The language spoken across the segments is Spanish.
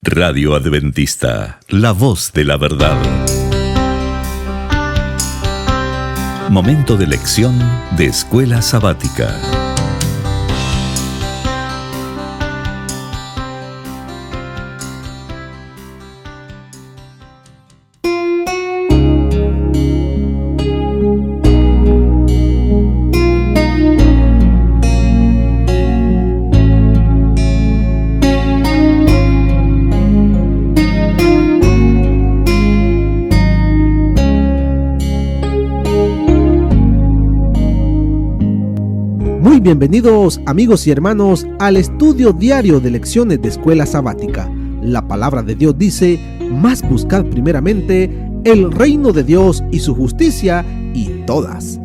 Radio Adventista, la voz de la verdad. Momento de lección de Escuela Sabática. Muy bienvenidos, amigos y hermanos, al estudio diario de lecciones de Escuela Sabática. La palabra de Dios dice: mas buscad primeramente el reino de Dios y su justicia, y todas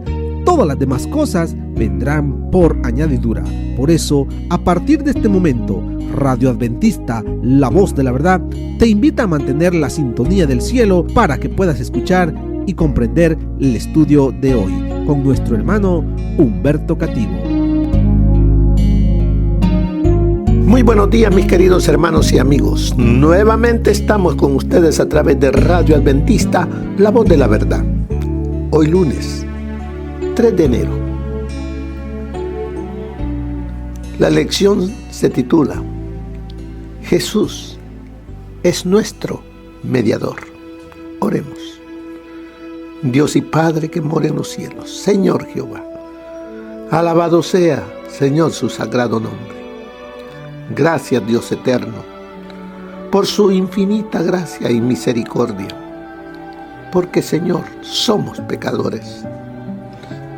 las demás cosas vendrán por añadidura. Por eso, a partir de este momento, Radio Adventista, la voz de la verdad, te invita a mantener la sintonía del cielo para que puedas escuchar y comprender el estudio de hoy con nuestro hermano Humberto Cativo. Muy buenos días, mis queridos hermanos y amigos. Nuevamente estamos con ustedes a través de Radio Adventista, la voz de la verdad. Hoy lunes, 3 de enero. La lección se titula: Jesús es nuestro mediador. Oremos. Dios y Padre que mora en los cielos, Señor Jehová, alabado sea, Señor, su sagrado nombre. Gracias, Dios eterno, por su infinita gracia y misericordia, porque, Señor, somos pecadores,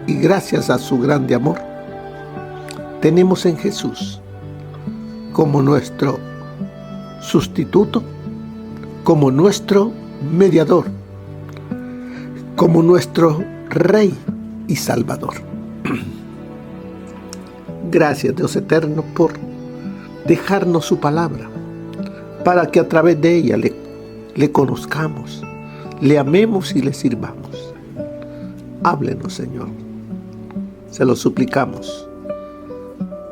y gracias a su grande amor, tenemos en Jesús como nuestro sustituto, como nuestro mediador, como nuestro Rey y Salvador. Gracias, Dios eterno, por dejarnos su palabra, para que a través de ella le conozcamos, le amemos y le sirvamos. Háblenos, Señor. Se lo suplicamos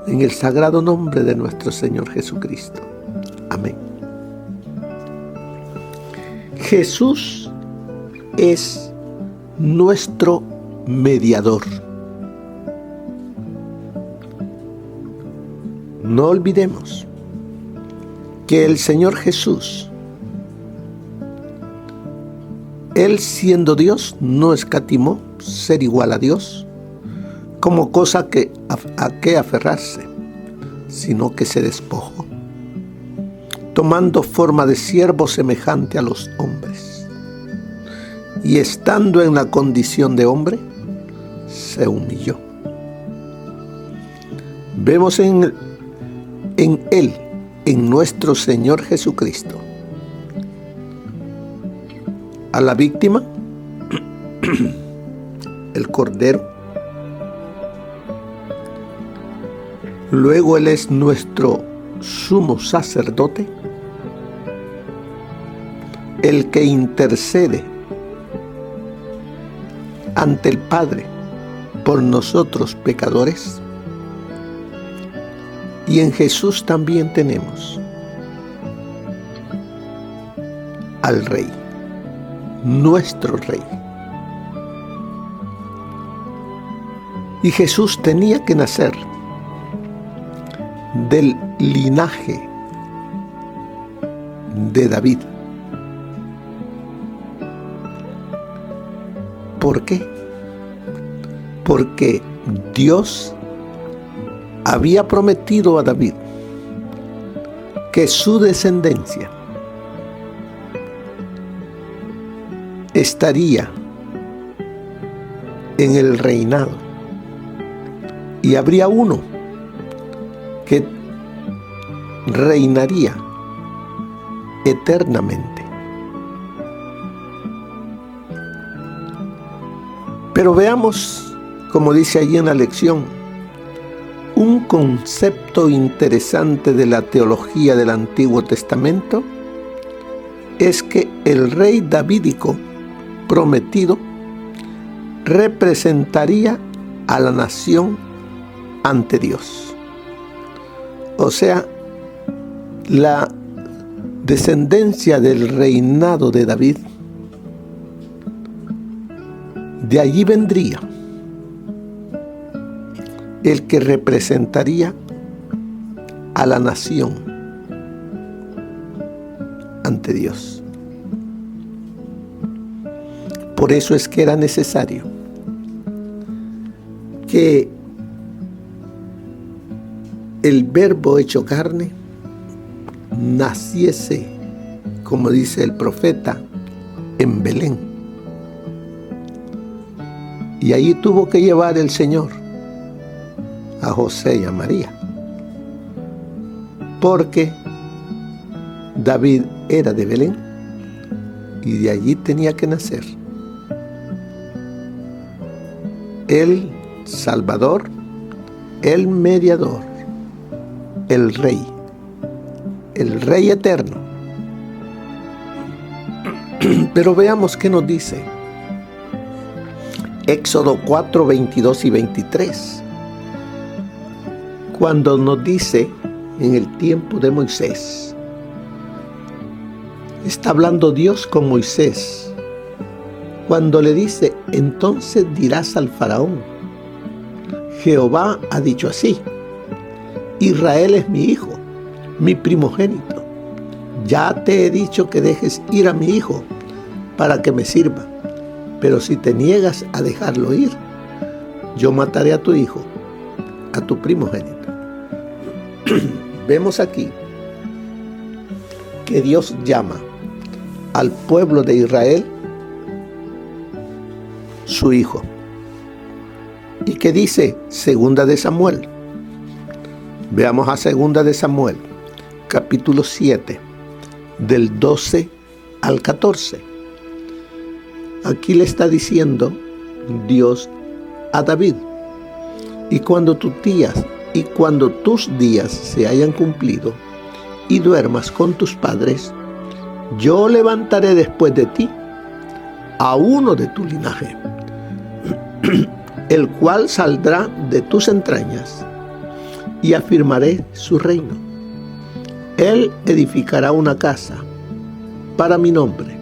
en el sagrado nombre de nuestro Señor Jesucristo. Amén. Jesús es nuestro mediador. No olvidemos que el Señor Jesús, Él siendo Dios, no escatimó ser igual a Dios como cosa a que aferrarse, sino que se despojó, tomando forma de siervo semejante a los hombres. Y estando en la condición de hombre, se humilló. Vemos en Él, en nuestro Señor Jesucristo, a la víctima, el Cordero. Luego Él es nuestro sumo sacerdote, el que intercede ante el Padre por nosotros pecadores. Y en Jesús también tenemos al Rey, nuestro Rey. Y Jesús tenía que nacer del linaje de David. ¿Por qué? Porque Dios había prometido a David que su descendencia estaría en el reinado y habría uno que reinaría eternamente. Pero veamos, como dice allí en la lección, un concepto interesante de la teología del Antiguo Testamento es que el rey davídico prometido representaría a la nación ante Dios. O sea, la descendencia del reinado de David, de allí vendría el que representaría a la nación ante Dios. Por eso es que era necesario que el Verbo hecho carne naciese, como dice el profeta, en Belén. Y allí tuvo que llevar el Señor a José y a María, porque David era de Belén y de allí tenía que nacer el Salvador, el mediador, el Rey eterno. Pero veamos qué nos dice Éxodo 4, 22 y 23. Cuando nos dice en el tiempo de Moisés, está hablando Dios con Moisés, cuando le dice: entonces dirás al faraón, Jehová ha dicho así, Israel es mi hijo, mi primogénito. Ya te he dicho que dejes ir a mi hijo para que me sirva, pero si te niegas a dejarlo ir, yo mataré a tu hijo, a tu primogénito. Vemos aquí que Dios llama al pueblo de Israel su hijo. ¿Y qué dice Segunda de Samuel? Veamos a Segunda de Samuel, capítulo 7, del 12 al 14. Aquí le está diciendo Dios a David: y cuando tus días se hayan cumplido y duermas con tus padres, yo levantaré después de ti a uno de tu linaje, el cual saldrá de tus entrañas, y afirmaré su reino. Él edificará una casa para mi nombre,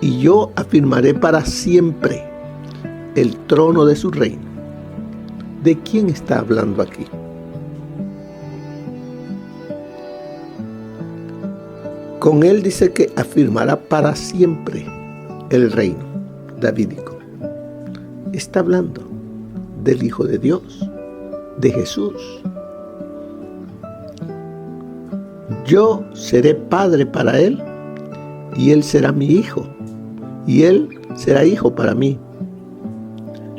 y yo afirmaré para siempre el trono de su reino. ¿De quién está hablando aquí? Con él dice que afirmará para siempre el reino davídico. Está hablando del Hijo de Dios, de Jesús. Yo seré padre para él, y él será mi hijo, y él será hijo para mí.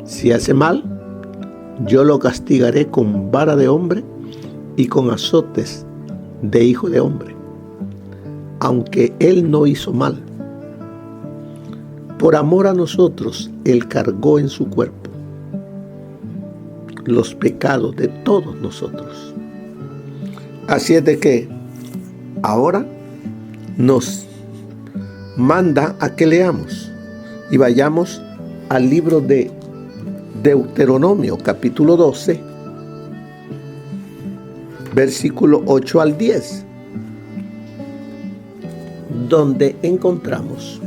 Si hace mal, yo lo castigaré con vara de hombre y con azotes de hijo de hombre, aunque él no hizo mal. Por amor a nosotros, él cargó en su cuerpo los pecados de todos nosotros. Así es de que ahora nos manda a que leamos y vayamos al libro de Deuteronomio, capítulo 12, versículo 8 al 10, donde encontramos,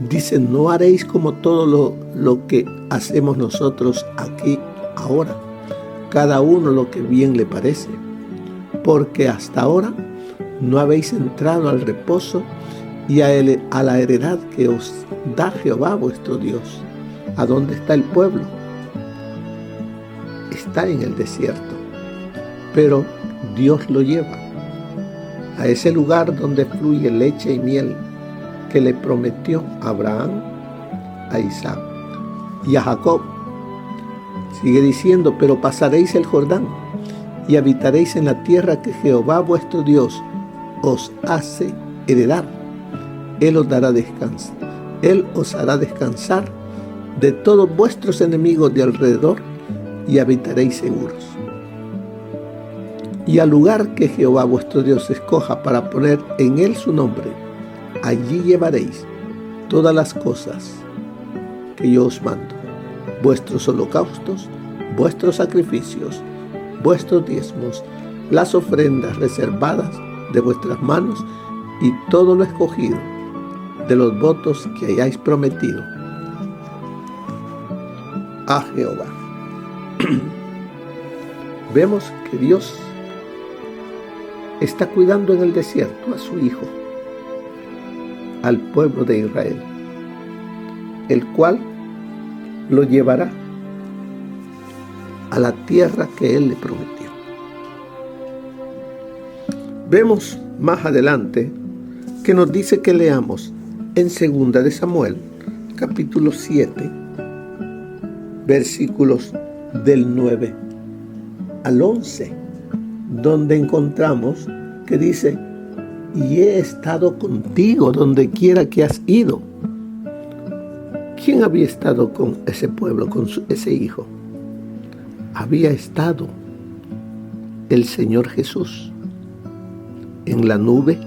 dice: no haréis como todo lo que hacemos nosotros aquí ahora, cada uno lo que bien le parece, porque hasta ahora no habéis entrado al reposo y a la heredad que os da Jehová vuestro Dios. ¿A dónde está el pueblo? Está en el desierto, pero Dios lo lleva a ese lugar donde fluye leche y miel, que le prometió a Abraham, a Isaac y a Jacob. Sigue diciendo: pero pasaréis el Jordán y habitaréis en la tierra que Jehová vuestro Dios os hace heredar. Él os dará descanso. Él os hará descansar de todos vuestros enemigos de alrededor, y habitaréis seguros. Y al lugar que Jehová vuestro Dios escoja para poner en él su nombre, allí llevaréis todas las cosas que yo os mando: vuestros holocaustos, vuestros sacrificios, vuestros diezmos, las ofrendas reservadas de vuestras manos, y todo lo escogido de los votos que hayáis prometido a Jehová. Vemos que Dios está cuidando en el desierto a su Hijo, al pueblo de Israel, el cual lo llevará a la tierra que Él le prometió. Vemos más adelante que nos dice que leamos en 2 de Samuel, capítulo 7, versículos del 9 al 11, donde encontramos que dice: y he estado contigo donde quiera que has ido. ¿Quién había estado con ese pueblo, con ese hijo? Había estado el Señor Jesús en la nube,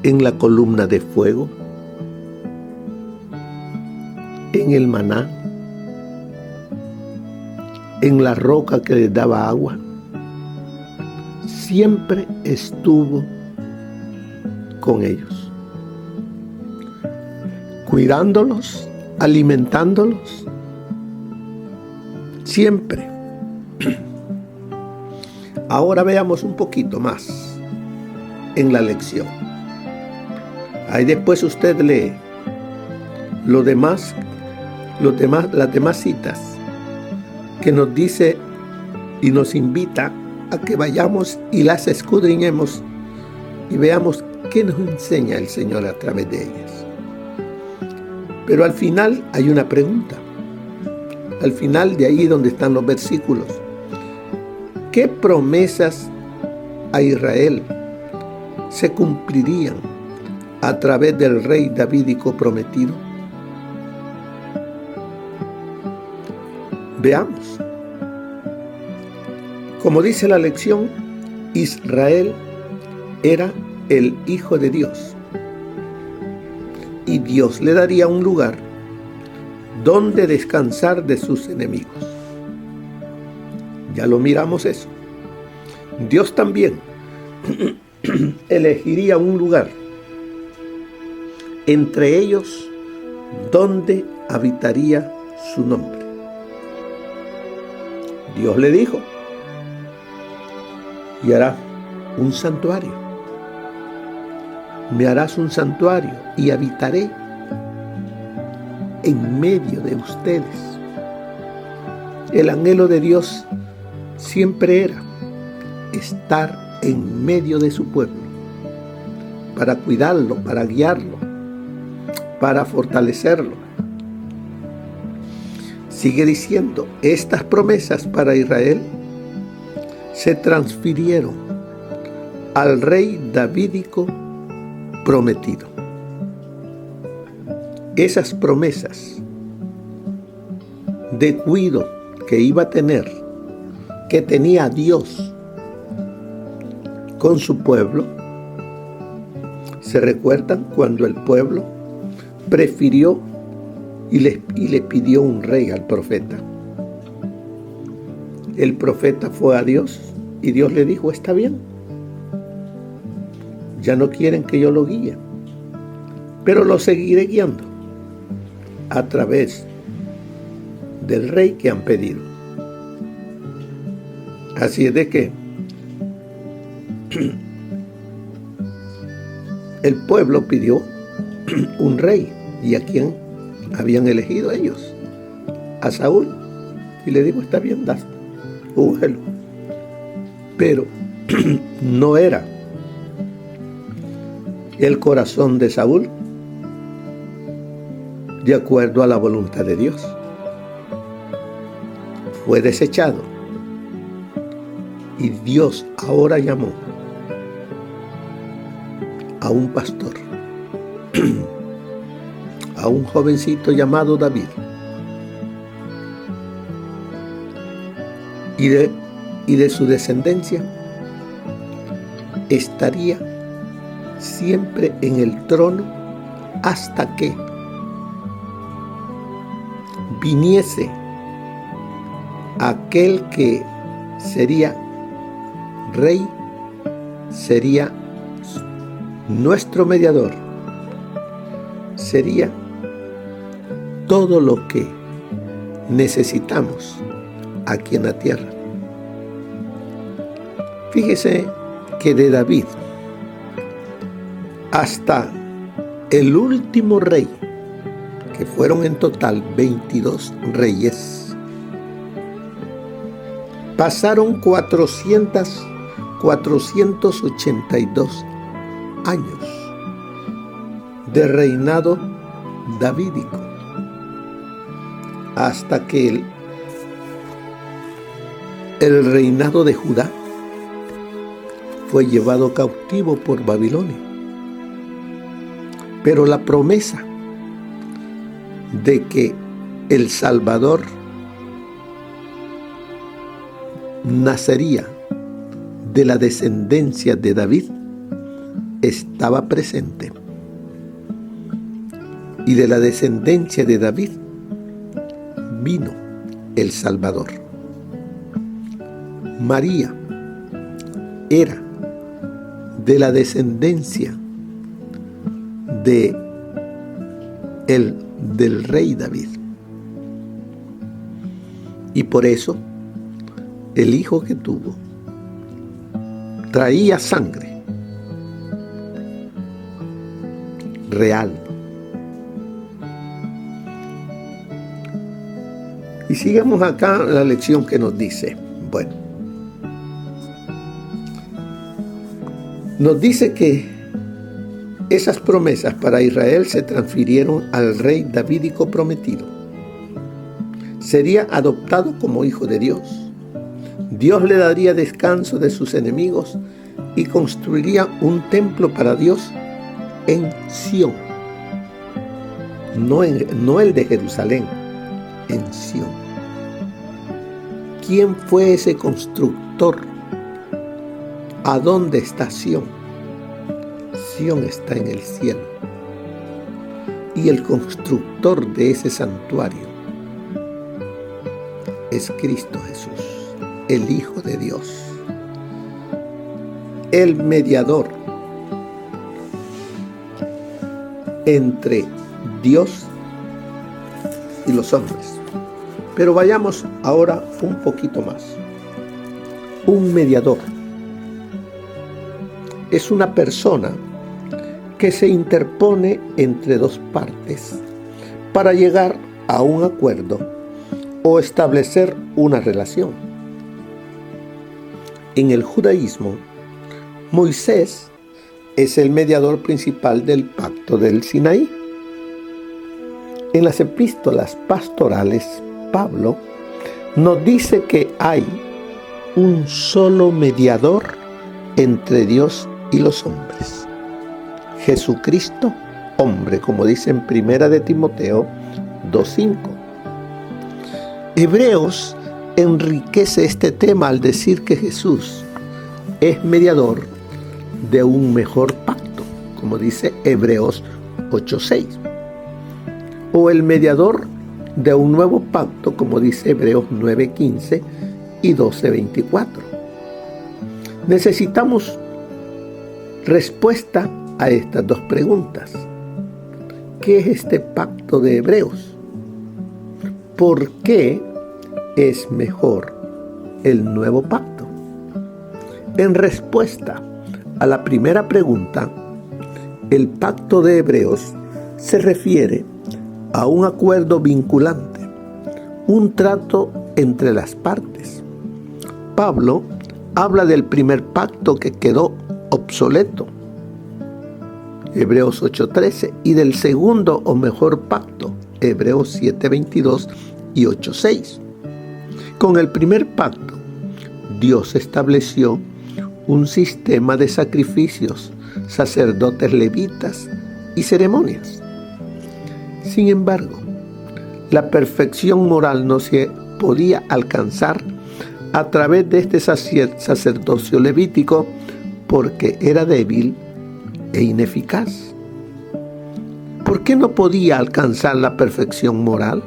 en la columna de fuego, en el maná, en la roca que les daba agua. Siempre estuvo con ellos, cuidándolos, alimentándolos, siempre. Ahora veamos un poquito más en la lección. Ahí después usted lee las demás citas que nos dice y nos invita a que vayamos y las escudriñemos y veamos qué nos enseña el Señor a través de ellas. Pero al final hay una pregunta. Al final de ahí donde están los versículos. ¿Qué promesas a Israel se cumplirían a través del rey davídico prometido? Veamos. Como dice la lección, Israel era el Hijo de Dios y Dios le daría un lugar donde descansar de sus enemigos. Ya lo miramos eso. Dios también elegiría un lugar entre ellos donde habitaría su nombre. Dios le dijo: y hará un santuario. Me harás un santuario y habitaré en medio de ustedes. El anhelo de Dios siempre era estar en medio de su pueblo, para cuidarlo, para guiarlo, para fortalecerlo. Sigue diciendo, estas promesas para Israel se transfirieron al rey davídico prometido. Esas promesas de cuidado que iba a tener, que tenía Dios con su pueblo, se recuerdan cuando el pueblo prefirió y le pidió un rey al profeta. El profeta fue a Dios y Dios le dijo: está bien, ya no quieren que yo lo guíe, pero lo seguiré guiando a través del rey que han pedido. Así es de que el pueblo pidió un rey. ¿Y a quién habían elegido ellos? A Saúl. Y le dijo: está bien, úngelo. Pero no era el corazón de Saúl de acuerdo a la voluntad de Dios. Fue desechado. Y Dios ahora llamó a un pastor, a un jovencito llamado David. Y de su descendencia estaría siempre en el trono hasta que viniese aquel que sería rey sería nuestro mediador, sería todo lo que necesitamos aquí en la tierra. Fíjese que de David hasta el último rey, que fueron en total 22 reyes, pasaron 482 años de reinado davídico, hasta que el reinado de Judá fue llevado cautivo por Babilonia. Pero la promesa de que el Salvador nacería de la descendencia de David estaba presente. Y de la descendencia de David vino el Salvador. María era de la descendencia del rey David. Y por eso el hijo que tuvo traía sangre real. Y sigamos acá la lección que nos dice. Bueno, nos dice que esas promesas para Israel se transfirieron al rey davídico prometido. Sería adoptado como hijo de Dios. Dios le daría descanso de sus enemigos y construiría un templo para Dios en Sión. No el de Jerusalén, en Sión. ¿Quién fue ese constructor? ¿A dónde está Sión? Sión está en el cielo. Y el constructor de ese santuario es Cristo Jesús, el Hijo de Dios, el mediador entre Dios y los hombres. Pero vayamos ahora un poquito más. Un mediador es una persona que se interpone entre dos partes para llegar a un acuerdo o establecer una relación. En el judaísmo, Moisés es el mediador principal del pacto del Sinaí. En las epístolas pastorales, Pablo nos dice que hay un solo mediador entre Dios y los hombres, Jesucristo, hombre, como dice en 1 de Timoteo 2:5. Hebreos enriquece este tema al decir que Jesús es mediador de un mejor pacto, como dice Hebreos 8:6, o el mediador de un nuevo pacto, como dice Hebreos 9:15 y 12:24. Necesitamos respuesta a estas dos preguntas. ¿Qué es este pacto de Hebreos? ¿Por qué es mejor el nuevo pacto? En respuesta a la primera pregunta, el pacto de Hebreos se refiere a un acuerdo vinculante, un trato entre las partes. Pablo habla del primer pacto que quedó obsoleto, Hebreos 8:13, y del segundo o mejor pacto, Hebreos 7:22 y 8:6. Con el primer pacto, Dios estableció un sistema de sacrificios, sacerdotes levitas y ceremonias. Sin embargo, la perfección moral no se podía alcanzar a través de este sacerdocio levítico porque era débil e ineficaz. ¿Por qué no podía alcanzar la perfección moral?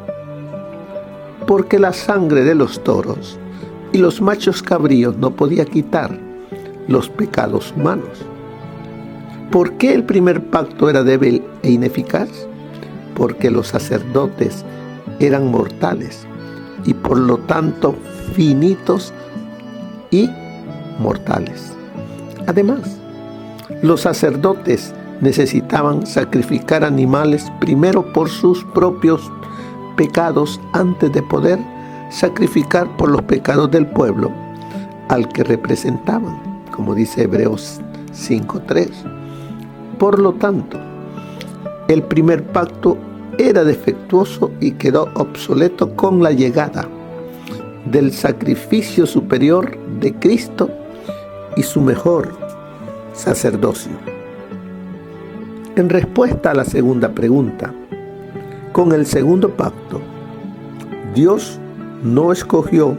Porque la sangre de los toros y los machos cabríos no podía quitar los pecados humanos. ¿Por qué el primer pacto era débil e ineficaz? Porque los sacerdotes eran mortales y por lo tanto finitos y mortales. Además, los sacerdotes necesitaban sacrificar animales primero por sus propios pecados antes de poder sacrificar por los pecados del pueblo al que representaban, como dice Hebreos 5:3. Por lo tanto, el primer pacto era defectuoso y quedó obsoleto con la llegada del sacrificio superior de Cristo y su mejor sacerdocio. En respuesta a la segunda pregunta, con el segundo pacto, Dios no escogió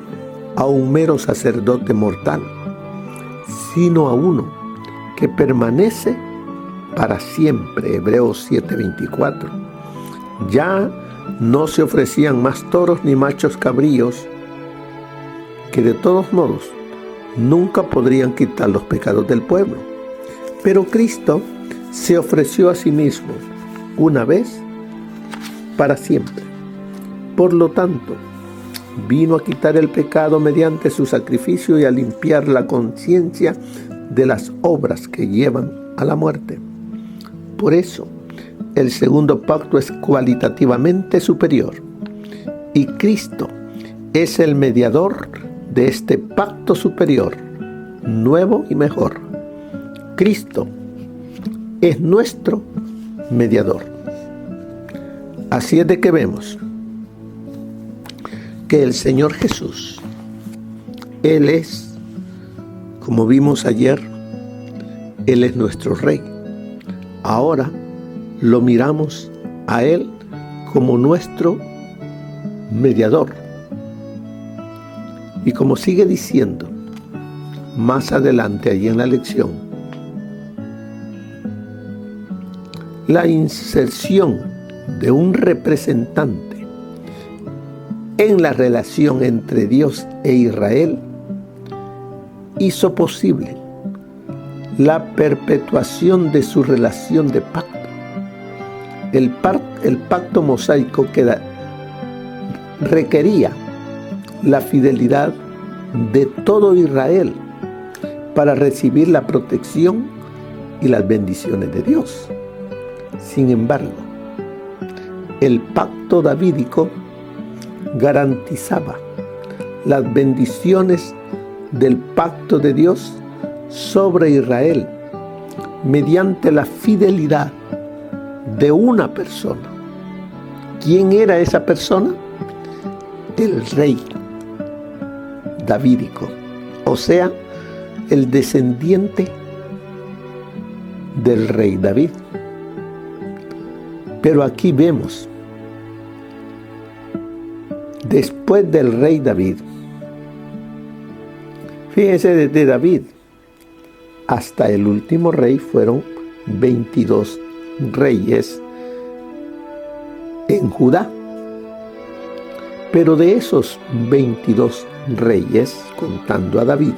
a un mero sacerdote mortal, sino a uno que permanece para siempre. Hebreos 7:24. Ya no se ofrecían más toros ni machos cabríos, que de todos modos nunca podrían quitar los pecados del pueblo. Pero Cristo se ofreció a sí mismo una vez para siempre. Por lo tanto, vino a quitar el pecado mediante su sacrificio y a limpiar la conciencia de las obras que llevan a la muerte. Por eso, el segundo pacto es cualitativamente superior y Cristo es el mediador de este pacto superior, nuevo y mejor. Cristo es nuestro mediador. Así es de que vemos que el Señor Jesús, Él es, como vimos ayer, Él es nuestro Rey. Ahora lo miramos a Él como nuestro mediador. Y como sigue diciendo más adelante allí en la lección, la inserción de un representante en la relación entre Dios e Israel hizo posible la perpetuación de su relación de pacto. El pacto mosaico que requería la fidelidad de todo Israel para recibir la protección y las bendiciones de Dios. Sin embargo, el pacto davídico garantizaba las bendiciones del pacto de Dios sobre Israel mediante la fidelidad de una persona. ¿Quién era esa persona? El rey davídico, o sea, el descendiente del rey David. Pero aquí vemos, después del rey David, fíjense, desde David hasta el último rey fueron 22 reyes en Judá. Pero de esos 22 reyes, contando a David,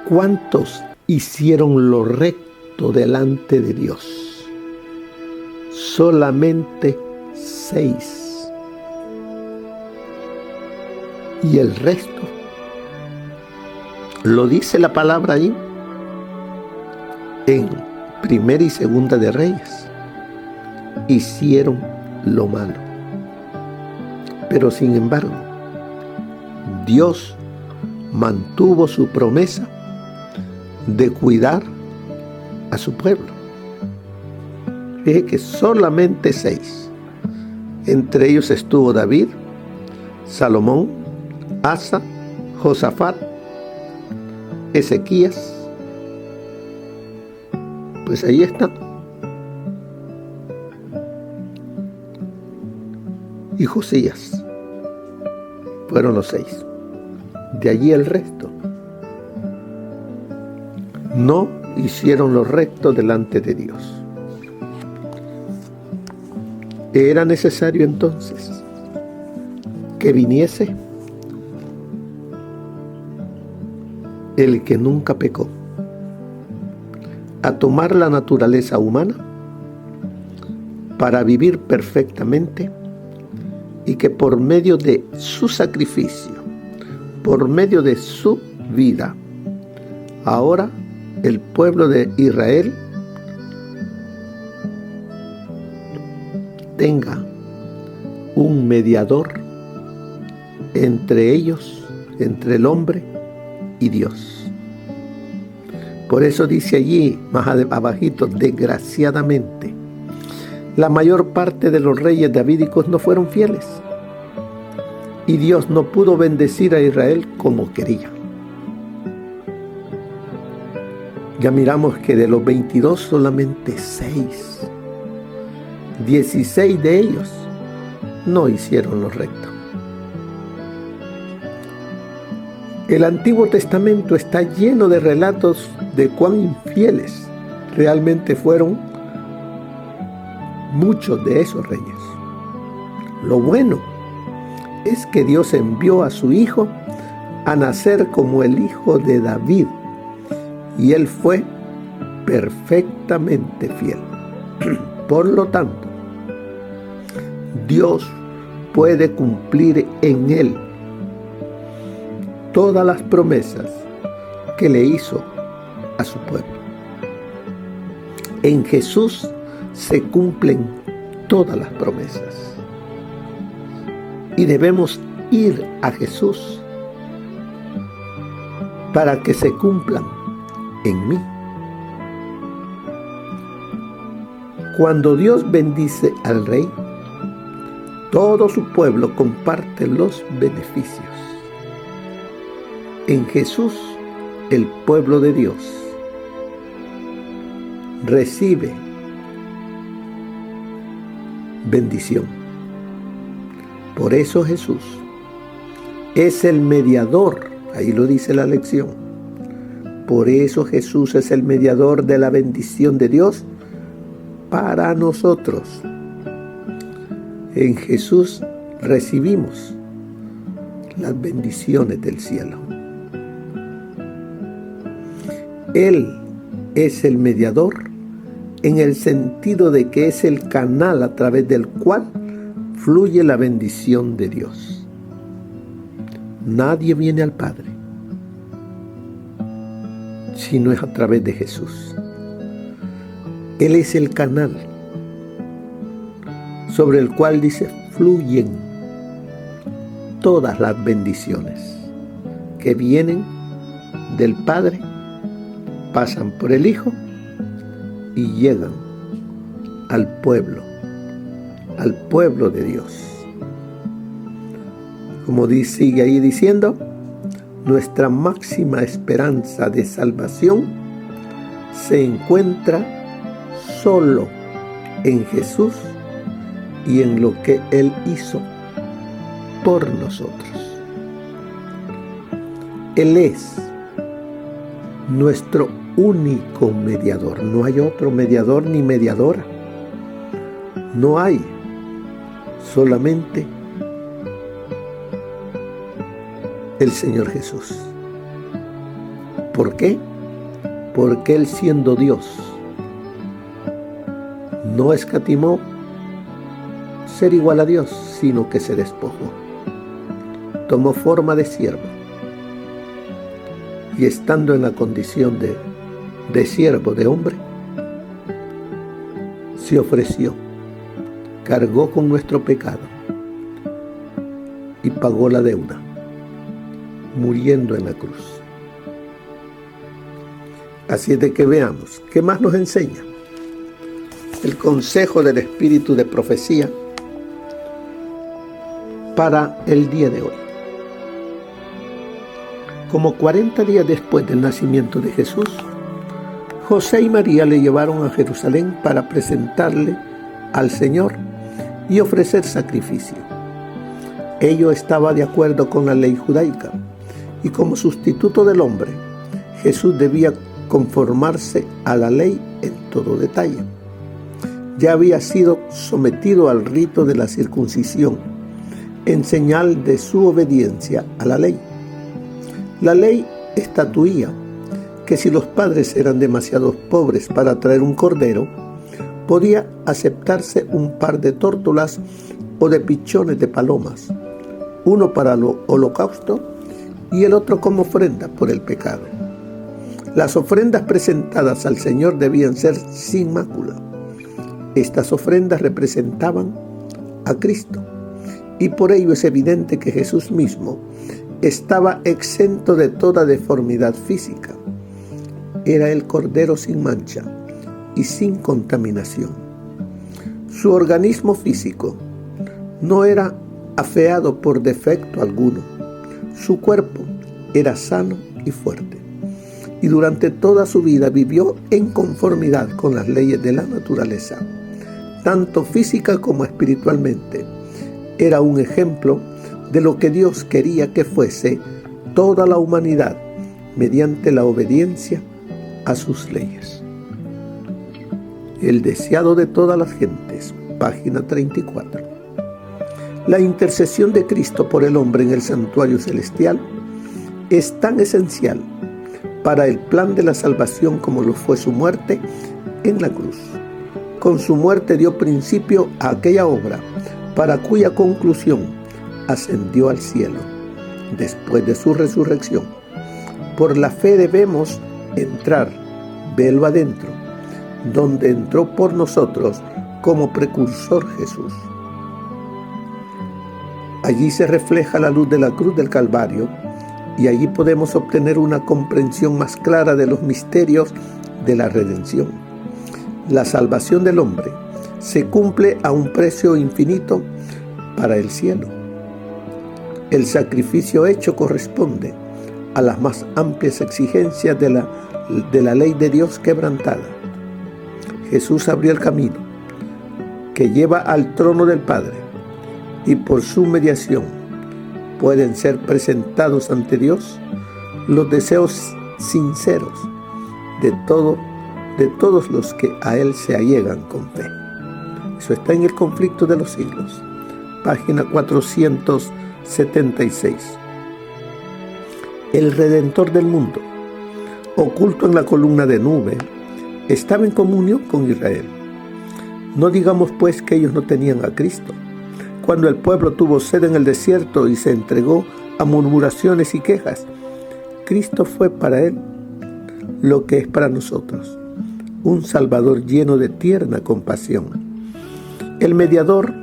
¿cuántos hicieron lo recto delante de Dios? Solamente 6. Y el resto, lo dice la palabra ahí, en Primera y Segunda de Reyes, hicieron lo malo. Pero sin embargo, Dios mantuvo su promesa de cuidar a su pueblo. Fíjese que solamente 6. Entre ellos estuvo David, Salomón, Asa, Josafat, Ezequías. Pues ahí están. Y Josías. Fueron los 6. De allí el resto no hicieron lo recto delante de Dios. Era necesario entonces que viniese el que nunca pecó, a tomar la naturaleza humana para vivir perfectamente, y que por medio de su sacrificio, por medio de su vida, ahora el pueblo de Israel tenga un mediador entre ellos, entre el hombre y Dios. Por eso dice allí, más abajito, desgraciadamente, la mayor parte de los reyes davídicos no fueron fieles, y Dios no pudo bendecir a Israel como quería. Ya miramos que de los 22 solamente 16 de ellos no hicieron lo recto. El Antiguo Testamento está lleno de relatos de cuán infieles realmente fueron muchos de esos reyes. Lo bueno es que Dios envió a su Hijo a nacer como el Hijo de David, y Él fue perfectamente fiel. Por lo tanto, Dios puede cumplir en Él todas las promesas que le hizo a su pueblo. En Jesús se cumplen todas las promesas, y debemos ir a Jesús para que se cumplan en mí. Cuando Dios bendice al rey, todo su pueblo comparte los beneficios. En Jesús, el pueblo de Dios recibe bendición. Por eso Jesús es el mediador, ahí lo dice la lección. Por eso Jesús es el mediador de la bendición de Dios para nosotros. En Jesús recibimos las bendiciones del cielo. Él es el mediador en el sentido de que es el canal a través del cual fluye la bendición de Dios. Nadie viene al Padre si no es a través de Jesús. Él es el canal sobre el cual dice fluyen todas las bendiciones que vienen del Padre, pasan por el Hijo y llegan al pueblo de Dios. Como sigue ahí diciendo, nuestra máxima esperanza de salvación se encuentra solo en Jesús y en lo que Él hizo por nosotros. Él es nuestro único mediador. No hay otro mediador ni mediadora. No hay, solamente el Señor Jesús. ¿Por qué? Porque Él, siendo Dios, no escatimó ser igual a Dios, sino que se despojó. Tomó forma de siervo, y estando en la condición de siervo, de hombre, se ofreció, cargó con nuestro pecado y pagó la deuda, muriendo en la cruz. Así es de que veamos, ¿qué más nos enseña? El consejo del espíritu de profecía para el día de hoy. Como 40 días después del nacimiento de Jesús, José y María le llevaron a Jerusalén para presentarle al Señor y ofrecer sacrificio. Ello estaba de acuerdo con la ley judaica, y como sustituto del hombre, Jesús debía conformarse a la ley en todo detalle. Ya había sido sometido al rito de la circuncisión, en señal de su obediencia a la ley. La ley estatuía que si los padres eran demasiado pobres para traer un cordero, podía aceptarse un par de tórtolas o de pichones de palomas, uno para el holocausto y el otro como ofrenda por el pecado. Las ofrendas presentadas al Señor debían ser sin mácula. Estas ofrendas representaban a Cristo, y por ello es evidente que Jesús mismo estaba exento de toda deformidad física. Era el Cordero sin mancha y sin contaminación. Su organismo físico no era afeado por defecto alguno. Su cuerpo era sano y fuerte, y durante toda su vida vivió en conformidad con las leyes de la naturaleza, tanto física como espiritualmente. Era un ejemplo de lo que Dios quería que fuese toda la humanidad mediante la obediencia a sus leyes. El deseado de todas las gentes, página 34. La intercesión de Cristo por el hombre en el santuario celestial es tan esencial para el plan de la salvación como lo fue su muerte en la cruz. Con su muerte dio principio a aquella obra para cuya conclusión ascendió al cielo después de su resurrección. Por la fe debemos entrar, velo adentro, donde entró por nosotros como precursor Jesús. Allí se refleja la luz de la cruz del Calvario, y allí podemos obtener una comprensión más clara de los misterios de la redención. La salvación del hombre se cumple a un precio infinito para el cielo. El sacrificio hecho corresponde a las más amplias exigencias de la ley de Dios quebrantada. Jesús abrió el camino que lleva al trono del Padre, y por su mediación pueden ser presentados ante Dios los deseos sinceros de todos los que a Él se allegan con fe. Eso está en El conflicto de los siglos, página 476. El Redentor del mundo, oculto en la columna de nube, estaba en comunión con Israel. No digamos pues que ellos no tenían a Cristo. Cuando el pueblo tuvo sed en el desierto y se entregó a murmuraciones y quejas, Cristo fue para él lo que es para nosotros, un Salvador lleno de tierna compasión, el mediador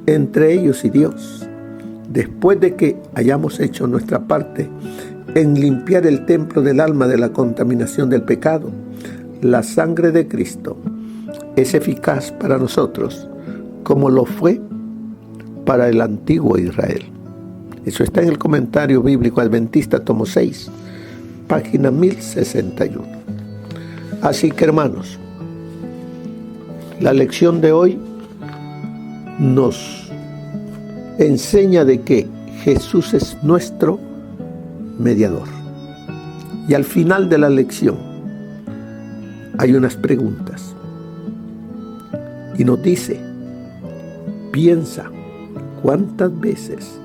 entre ellos y Dios. Después de que hayamos hecho nuestra parte en limpiar el templo del alma de la contaminación del pecado, la sangre de Cristo es eficaz para nosotros, como lo fue para el antiguo Israel. Eso está en el Comentario Bíblico Adventista, tomo 6, página 1061. Así que, hermanos, la lección de hoy nos enseña de que Jesús es nuestro mediador. Y al final de la lección hay unas preguntas. Y nos dice: piensa, ¿cuántas veces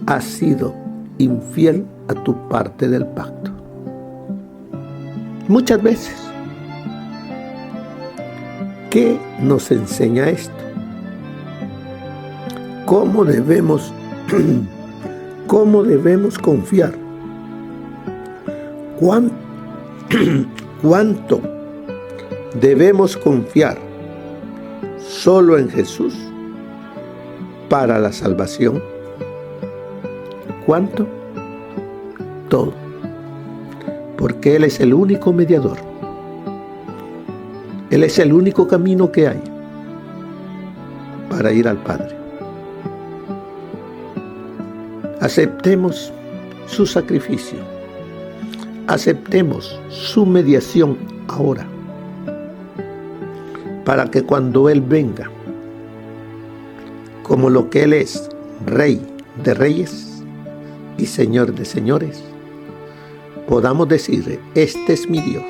has sido infiel a tu parte del pacto? Muchas veces. ¿Qué nos enseña esto? ¿Cómo debemos confiar? ¿Cuánto debemos confiar solo en Jesús para la salvación? ¿Cuánto? Todo. Porque Él es el único mediador. Él es el único camino que hay para ir al Padre. Aceptemos su sacrificio. Aceptemos su mediación ahora, para que cuando Él venga, como lo que Él es, Rey de reyes y Señor de señores, podamos decirle: este es mi Dios,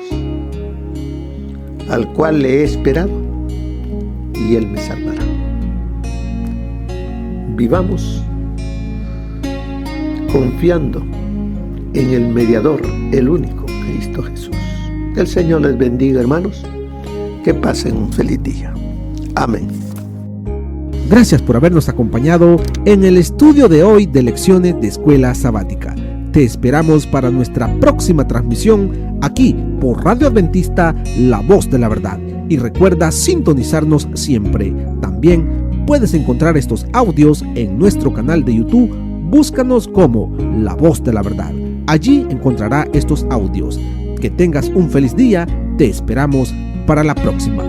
al cual le he esperado, y Él me salvará. Vivamos confiando en el mediador, el único, Cristo Jesús. Que el Señor les bendiga, hermanos. Que pasen un feliz día. Amén. Gracias por habernos acompañado en el estudio de hoy de Lecciones de Escuela Sabática. Te esperamos para nuestra próxima transmisión aquí por Radio Adventista, La Voz de la Verdad. Y recuerda sintonizarnos siempre. También puedes encontrar estos audios en nuestro canal de YouTube. Búscanos como La Voz de la Verdad. Allí encontrará estos audios. Que tengas un feliz día. Te esperamos para la próxima.